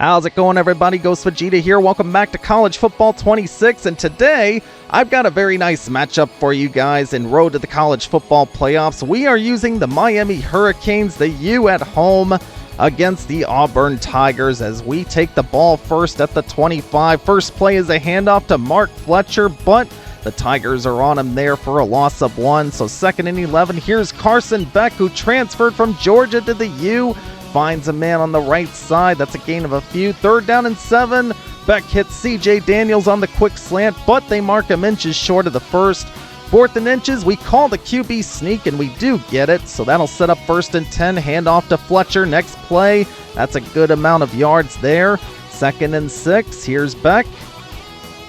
How's it going, everybody? Ghost Vegeta here. Welcome back to College Football 26, and today I've got a very nice matchup for you guys in Road to the College Football Playoffs. We are using the Miami Hurricanes, the U at home, against the Auburn Tigers as we take the ball first at the 25. First play is a handoff to Mark Fletcher, but the Tigers are on him there for a loss of 1. So second and 11, here's Carson Beck, who transferred from Georgia to the U. Finds a man on the right side. That's a gain of a few. Third down and 7. Beck hits CJ Daniels on the quick slant, but they mark him inches short of the first. Fourth and inches, we call the QB sneak, and we do get it. So that'll set up first and 10. Handoff to Fletcher. Next play. That's a good amount of yards there. Second and 6. Here's Beck.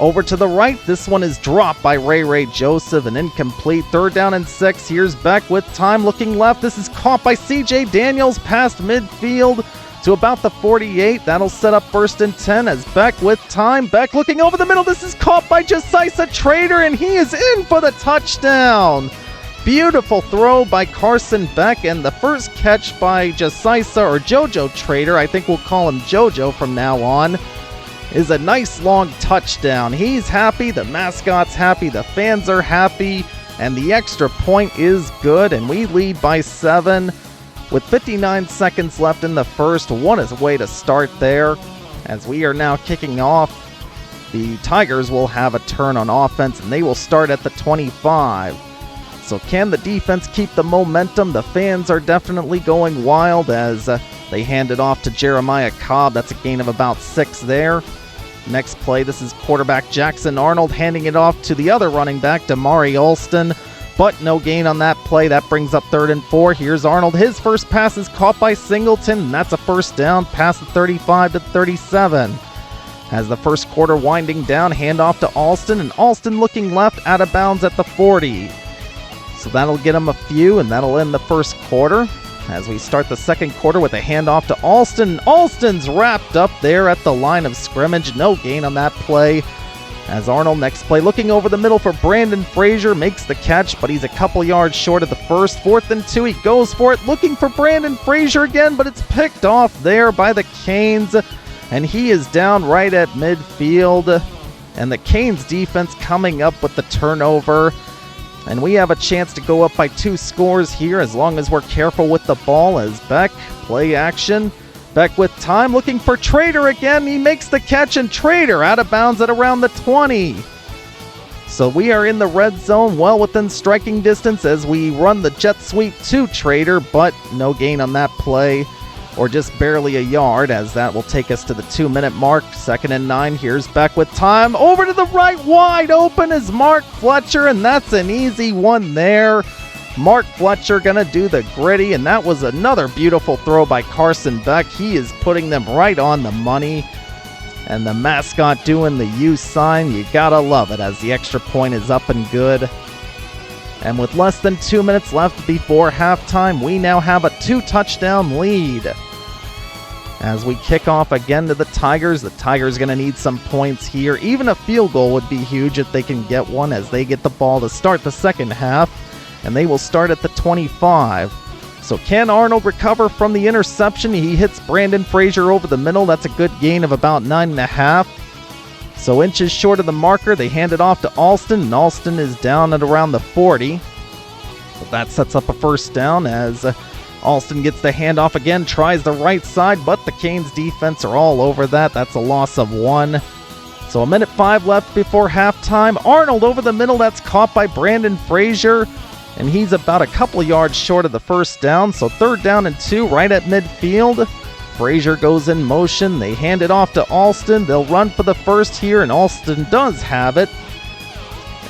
Over to the right, this one is dropped by Ray Joseph and incomplete. Third down and 6. Here's Beck with time looking left. This is caught by CJ Daniels past midfield to about the 48. That'll set up first and 10 as Beck with time. Beck looking over the middle. This is caught by Josiah Trader, and he is in for the touchdown. Beautiful throw by Carson Beck, and the first catch by Josiah or JoJo Trader, I think we'll call him JoJo from now on, is a nice long touchdown. He's happy, the mascot's happy, the fans are happy, and the extra point is good, and we lead by 7 with 59 seconds left in the first. What a way to start there. As we are now kicking off, the Tigers will have a turn on offense, and they will start at the 25. So can the defense keep the momentum? The fans are definitely going wild as they hand it off to Jeremiah Cobb. That's a gain of about 6 there. Next play, this is quarterback Jackson Arnold handing it off to the other running back, Damari Alston, but no gain on that play. That brings up third and 4. Here's Arnold. His first pass is caught by Singleton, and that's a first down past the 35 to 37. As the first quarter winding down, handoff to Alston, and Alston looking left out of bounds at the 40. So that'll get him a few, and that'll end the first quarter. As we start the second quarter with a handoff to Alston. Alston's wrapped up there at the line of scrimmage. No gain on that play. As Arnold, next play, looking over the middle for Brandon Frazier, makes the catch, but he's a couple yards short of the first. Fourth and 2, he goes for it, looking for Brandon Frazier again, but it's picked off there by the Canes, and he is down right at midfield. And the Canes defense coming up with the turnover. And we have a chance to go up by 2 scores here as long as we're careful with the ball as Beck, play action. Beck with time, looking for Trader again. He makes the catch, and Trader out of bounds at around the 20. So we are in the red zone, well within striking distance as we run the jet sweep to Trader, but no gain on that play, or just barely a yard, as that will take us to the 2-minute mark. Second and 9, here's Beck with time. Over to the right, wide open is Mark Fletcher, and that's an easy one there. Mark Fletcher gonna do the gritty, and that was another beautiful throw by Carson Beck. He is putting them right on the money. And the mascot doing the U sign, you gotta love it, as the extra point is up and good. And with less than 2 minutes left before halftime, we now have a 2-touchdown lead. As we kick off again to the Tigers going to need some points here. Even a field goal would be huge if they can get one, as they get the ball to start the second half. And they will start at the 25. So can Arnold recover from the interception? He hits Brandon Frazier over the middle. That's a good gain of about 9.5. So inches short of the marker, they hand it off to Alston, and Alston is down at around the 40. So that sets up a first down as Alston gets the handoff again, tries the right side, but the Canes defense are all over that. That's a loss of 1. So a minute 5 left before halftime. Arnold over the middle, that's caught by Brandon Frazier, and he's about a couple yards short of the first down. So third down and 2 right at midfield. Frazier goes in motion. They hand it off to Alston. They'll run for the first here, and Alston does have it.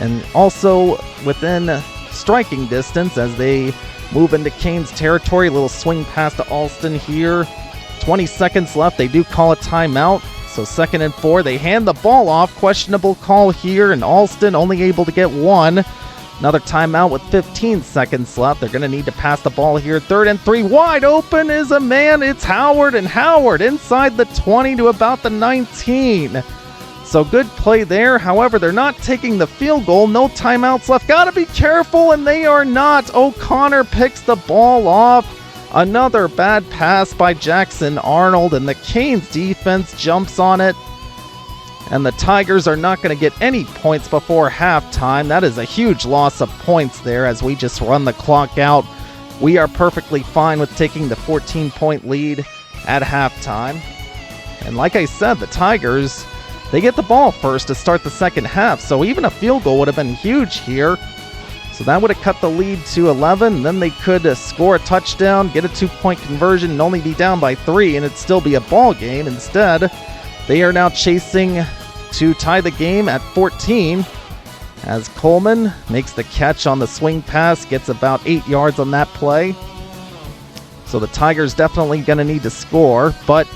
And also within striking distance as they move into Canes territory. A little swing pass to Alston here. 20 seconds left. They do call a timeout. So second and 4. They hand the ball off. Questionable call here, and Alston only able to get 1. Another timeout with 15 seconds left. They're going to need to pass the ball here. Third and 3. Wide open is a man. It's Howard, and Howard inside the 20 to about the 19. So good play there. However, they're not taking the field goal. No timeouts left. Got to be careful, and they are not. O'Connor picks the ball off. Another bad pass by Jackson Arnold, and the Canes defense jumps on it. And the Tigers are not going to get any points before halftime. That is a huge loss of points there as we just run the clock out. We are perfectly fine with taking the 14-point lead at halftime. And like I said, the Tigers, they get the ball first to start the second half, so even a field goal would have been huge here. So that would have cut the lead to 11. Then they could score a touchdown, get a 2-point conversion, and only be down by 3, and it'd still be a ball game. Instead, they are now chasing to tie the game at 14 as Coleman makes the catch on the swing pass, gets about 8 yards on that play. So the Tigers definitely going to need to score, but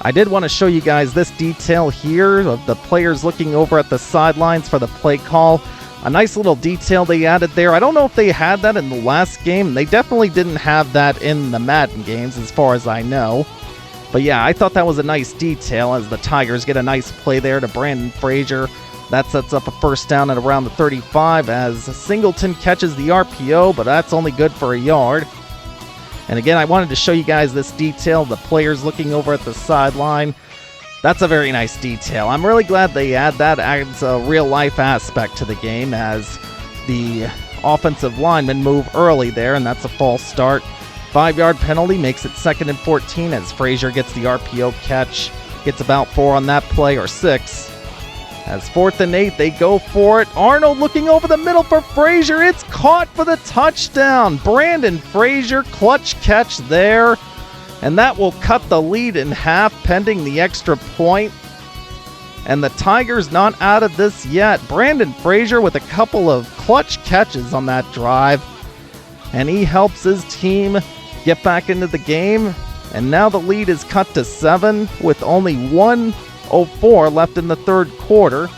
I did want to show you guys this detail here of the players looking over at the sidelines for the play call. A nice little detail they added there. I don't know if they had that in the last game. They definitely didn't have that in the Madden games as far as I know. But yeah, I thought that was a nice detail as the Tigers get a nice play there to Brandon Frazier. That sets up a first down at around the 35 as Singleton catches the RPO, but that's only good for a yard. And again, I wanted to show you guys this detail, the players looking over at the sideline. That's a very nice detail. I'm really glad they add that. Adds a real-life aspect to the game as the offensive linemen move early there, and that's a false start. 5-yard penalty makes it 2nd and 14 as Frazier gets the RPO catch. Gets about 4 on that play, or 6. As 4th and 8, they go for it. Arnold looking over the middle for Frazier. It's caught for the touchdown. Brandon Frazier, clutch catch there. And that will cut the lead in half, pending the extra point. And the Tigers not out of this yet. Brandon Frazier with a couple of clutch catches on that drive. And he helps his team get back into the game. And now the lead is cut to 7 with only 1:04 left in the third quarter.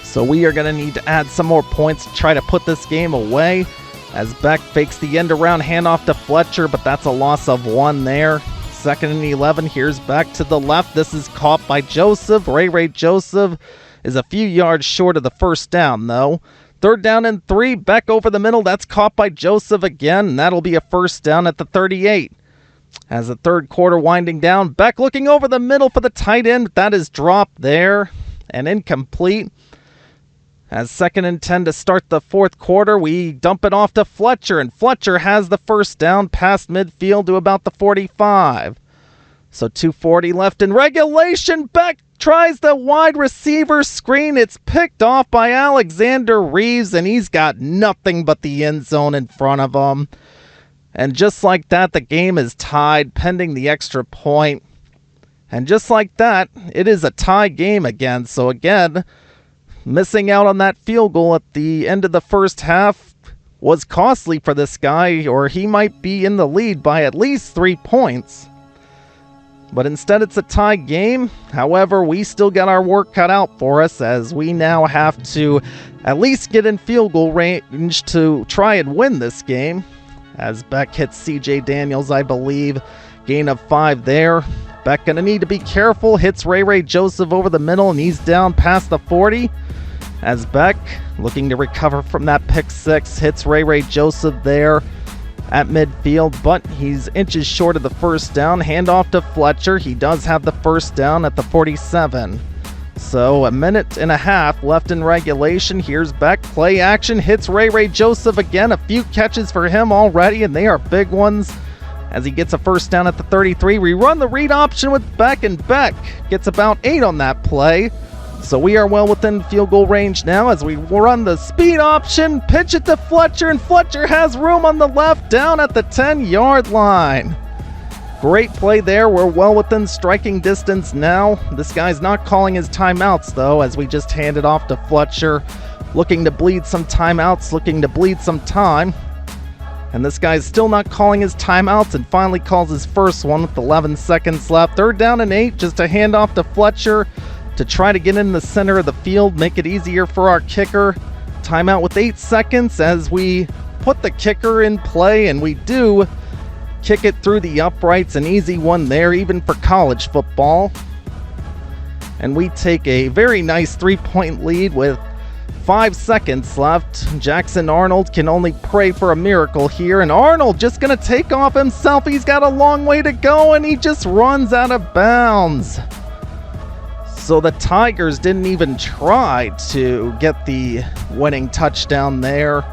So we are going to need to add some more points to try to put this game away. As Beck fakes the end around handoff to Fletcher, but that's a loss of 1 there. 2nd and 11, here's Beck to the left. This is caught by Joseph. Ray Joseph is a few yards short of the first down, though. 3rd down and 3, Beck over the middle. That's caught by Joseph again, and that'll be a first down at the 38. As the third quarter winding down, Beck looking over the middle for the tight end. That is dropped there and incomplete. As 2nd and 10 to start the fourth quarter, we dump it off to Fletcher, and Fletcher has the first down past midfield to about the 45. So 2:40 left in regulation. Beck tries the wide receiver screen. It's picked off by Alexander Reeves, and he's got nothing but the end zone in front of him. And just like that, the game is tied, pending the extra point. And just like that, it is a tie game again. So again, missing out on that field goal at the end of the first half was costly for this guy, or he might be in the lead by at least 3 points. But instead it's a tie game. However, we still got our work cut out for us as we now have to at least get in field goal range to try and win this game. As Beck hits CJ Daniels, I believe. Gain of 5 there. Beck going to need to be careful. Hits Ray Joseph over the middle, and he's down past the 40. As Beck, looking to recover from that pick 6, hits Ray Joseph there at midfield, but he's inches short of the first down. Handoff to Fletcher. He does have the first down at the 47. So 1.5 minutes left in regulation. Here's Beck. Play action. Hits Ray Joseph again. A few catches for him already, and they are big ones. As he gets a first down at the 33. We run the read option with Beck, and Beck gets about 8 on that play. So we are well within field goal range now as we run the speed option, pitch it to Fletcher, and Fletcher has room on the left down at the 10-yard line. Great play there. We're well within striking distance now. This guy's not calling his timeouts, though, as we just hand it off to Fletcher. Looking to bleed some timeouts, looking to bleed some time. And this guy's still not calling his timeouts and finally calls his first one with 11 seconds left. 3rd down and 8, just a handoff to Fletcher to try to get in the center of the field, make it easier for our kicker. Timeout with 8 seconds as we put the kicker in play, and we do kick it through the uprights. An easy one there, even for college football. And we take a very nice 3-point lead with 5 seconds left. Jackson Arnold can only pray for a miracle here, and Arnold just gonna take off himself. He's got a long way to go, and he just runs out of bounds. So the Tigers didn't even try to get the winning touchdown there.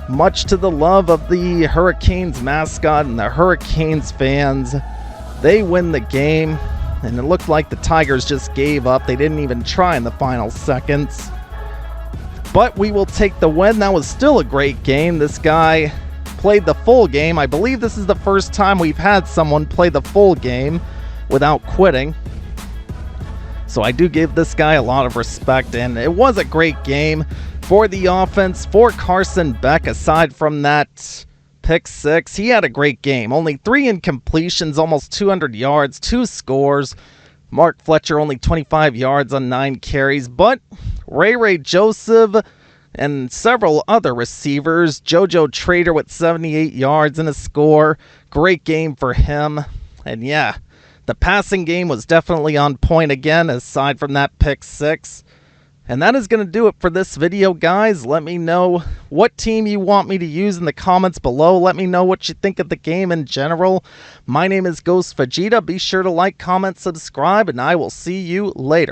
Much to the love of the Hurricanes mascot and the Hurricanes fans, they win the game, and it looked like the Tigers just gave up. They didn't even try in the final seconds. But we will take the win. That was still a great game. This guy played the full game. I believe this is the first time we've had someone play the full game without quitting. So I do give this guy a lot of respect, and it was a great game for the offense, for Carson Beck. Aside from that pick six, he had a great game. Only 3 incompletions, almost 200 yards, 2 scores. Mark Fletcher only 25 yards on 9 carries, but Ray Joseph and several other receivers, JoJo Trader with 78 yards and a score. Great game for him. And yeah, the passing game was definitely on point again, aside from that pick six. And that is going to do it for this video, guys. Let me know what team you want me to use in the comments below. Let me know what you think of the game in general. My name is Ghost Vegeta. Be sure to like, comment, subscribe, and I will see you later.